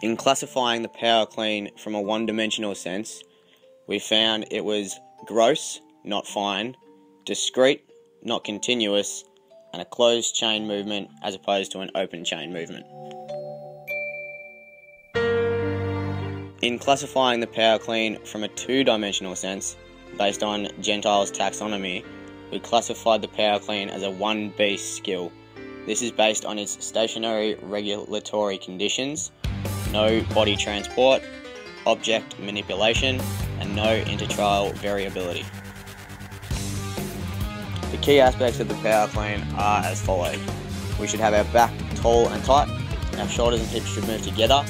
In classifying the power clean from a one-dimensional sense, we found it was gross, not fine, discrete, not continuous, and a closed chain movement as opposed to an open chain movement. In classifying the power clean from a two-dimensional sense, based on Gentile's taxonomy, we classified the power clean as a 1B skill. This is based on its stationary regulatory conditions, no body transport, object manipulation, and no intertrial variability. The key aspects of the power clean are as follows. We should have our back tall and tight, our shoulders and hips should move together,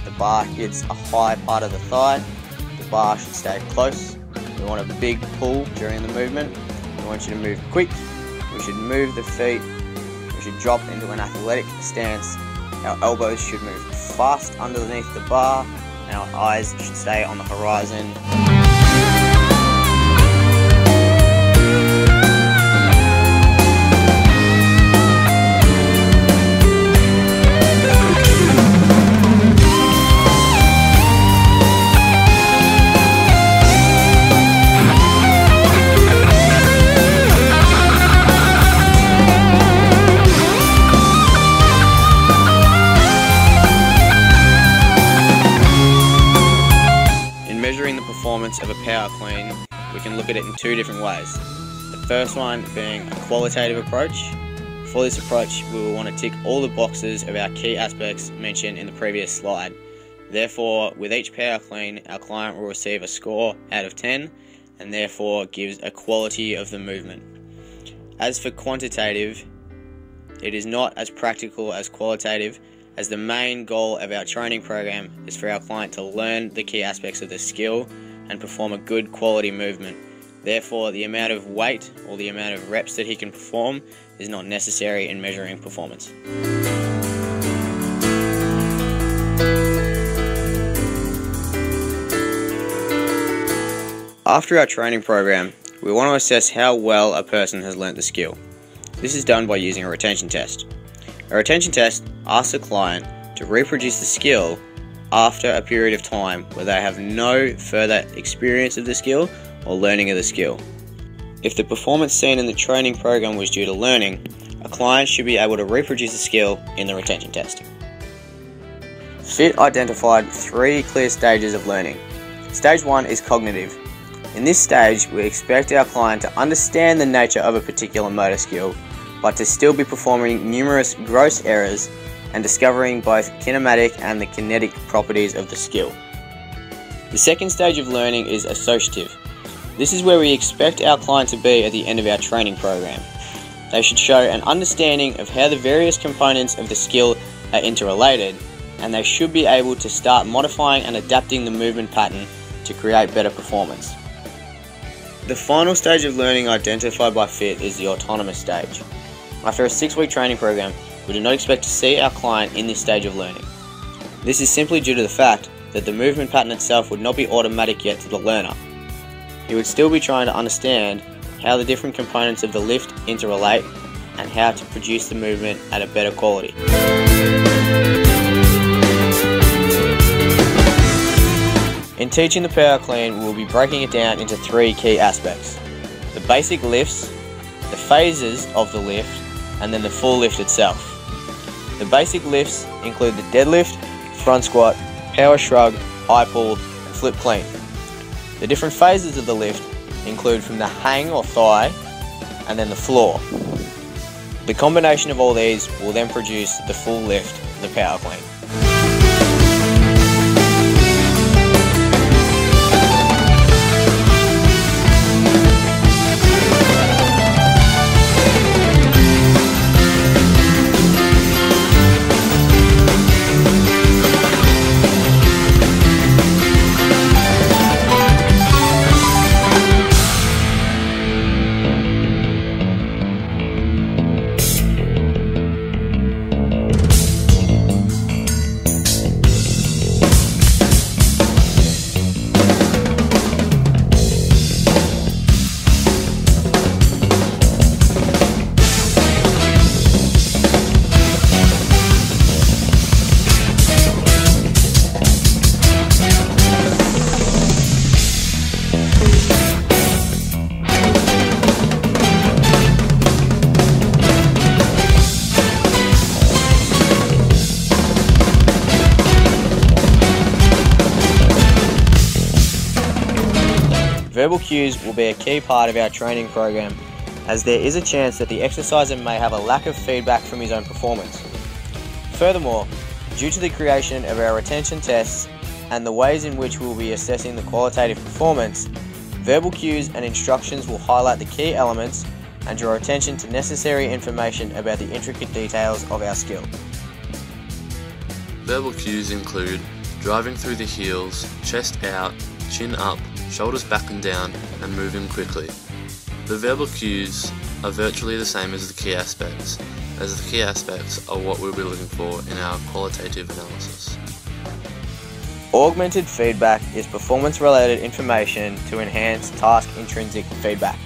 the bar hits a high part of the thigh, the bar should stay close, we want a big pull during the movement, we want you to move quick, we should move the feet, we should drop into an athletic stance, our elbows should move fast underneath the bar, and our eyes should stay on the horizon. Performance of a power clean, we can look at it in two different ways. The first one being a qualitative approach. For this approach, we will want to tick all the boxes of our key aspects mentioned in the previous slide. Therefore, with each power clean, our client will receive a score out of 10 and therefore gives a quality of the movement. As for quantitative, it is not as practical as qualitative, as the main goal of our training program is for our client to learn the key aspects of the skill and perform a good quality movement. Therefore, the amount of weight or the amount of reps that he can perform is not necessary in measuring performance. After our training program, we want to assess how well a person has learnt the skill. This is done by using a retention test. A retention test asks a client to reproduce the skill after a period of time where they have no further experience of the skill or learning of the skill. If the performance seen in the training program was due to learning, a client should be able to reproduce the skill in the retention test. FIT identified 3 clear stages of learning. Stage 1 is cognitive. In this stage, we expect our client to understand the nature of a particular motor skill, but to still be performing numerous gross errors and discovering both kinematic and the kinetic properties of the skill. The second stage of learning is associative. This is where we expect our client to be at the end of our training program. They should show an understanding of how the various components of the skill are interrelated, and they should be able to start modifying and adapting the movement pattern to create better performance. The final stage of learning identified by FIT is the autonomous stage. After a 6-week training program, we do not expect to see our client in this stage of learning. This is simply due to the fact that the movement pattern itself would not be automatic yet to the learner. He would still be trying to understand how the different components of the lift interrelate and how to produce the movement at a better quality. In teaching the power clean, we will be breaking it down into 3 key aspects: the basic lifts, the phases of the lift, and then the full lift itself. The basic lifts include the deadlift, front squat, power shrug, high pull, and flip clean. The different phases of the lift include from the hang or thigh and then the floor. The combination of all these will then produce the full lift, the power clean. verbal cues will be a key part of our training program, as there is a chance that the exerciser may have a lack of feedback from his own performance. Furthermore, due to the creation of our retention tests and the ways in which we will be assessing the qualitative performance, verbal cues and instructions will highlight the key elements and draw attention to necessary information about the intricate details of our skill. Verbal cues include driving through the heels, chest out, chin up, shoulders back and down, and moving quickly. The verbal cues are virtually the same as the key aspects, as the key aspects are what we'll be looking for in our qualitative analysis. Augmented feedback is performance-related information to enhance task intrinsic feedback.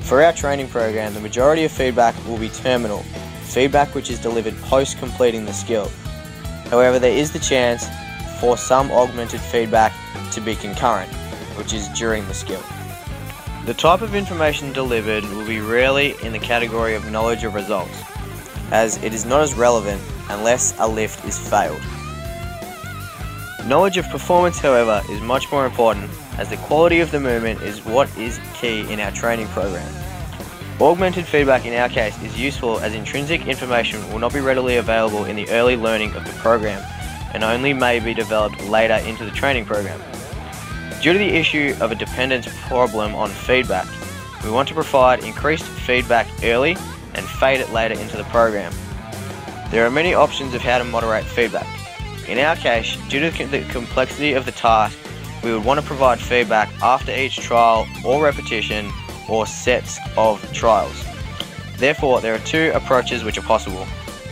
For our training program, the majority of feedback will be terminal, feedback which is delivered post completing the skill. However, there is the chance for some augmented feedback to be concurrent, which is during the skill. The type of information delivered will be rarely in the category of knowledge of results, as it is not as relevant unless a lift is failed. Knowledge of performance, however, is much more important, as the quality of the movement is what is key in our training program. Augmented feedback in our case is useful, as intrinsic information will not be readily available in the early learning of the program and only may be developed later into the training program. Due to the issue of a dependence problem on feedback, we want to provide increased feedback early and fade it later into the program. There are many options of how to moderate feedback. In our case, due to the complexity of the task, we would want to provide feedback after each trial or repetition or sets of trials. Therefore, there are two approaches which are possible.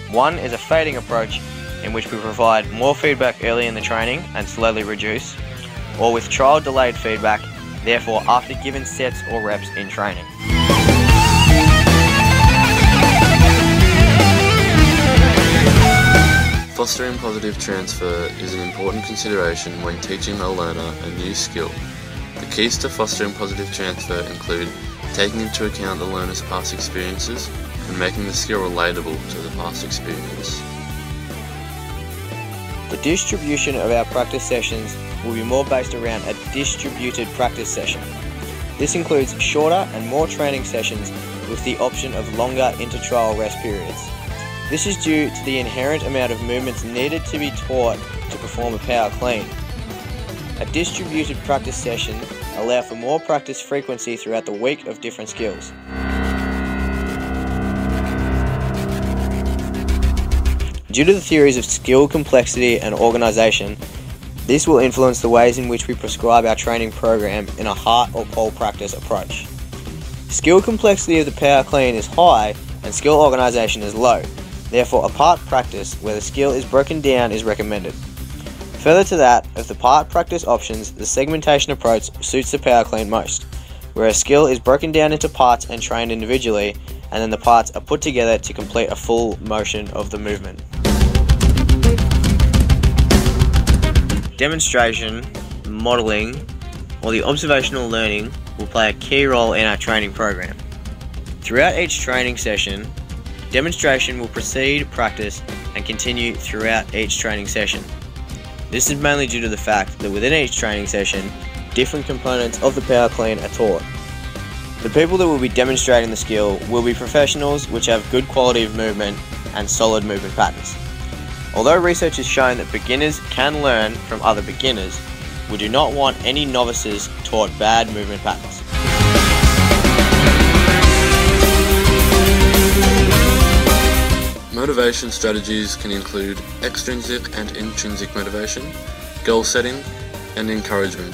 One is a fading approach, in which we provide more feedback early in the training and slowly reduce, or with trial delayed feedback, therefore after given sets or reps in training. Fostering positive transfer is an important consideration when teaching a learner a new skill. The keys to fostering positive transfer include taking into account the learner's past experiences and making the skill relatable to the past experience. The distribution of our practice sessions will be more based around a distributed practice session. This includes shorter and more training sessions with the option of longer inter-trial rest periods. This is due to the inherent amount of movements needed to be taught to perform a power clean. A distributed practice session allows for more practice frequency throughout the week of different skills. Due to the theories of skill complexity and organisation, this will influence the ways in which we prescribe our training program in a heart or pole practice approach. Skill complexity of the power clean is high and skill organisation is low. Therefore, a part practice where the skill is broken down is recommended. Further to that, of the part practice options, the segmentation approach suits the power clean most, where a skill is broken down into parts and trained individually, and then the parts are put together to complete a full motion of the movement. Demonstration, modelling, or the observational learning will play a key role in our training program. Throughout each training session, demonstration will precede practice and continue throughout each training session. This is mainly due to the fact that within each training session, different components of the power clean are taught. The people that will be demonstrating the skill will be professionals which have good quality of movement and solid movement patterns. Although research has shown that beginners can learn from other beginners, we do not want any novices taught bad movement patterns. Motivation strategies can include extrinsic and intrinsic motivation, goal setting, and encouragement.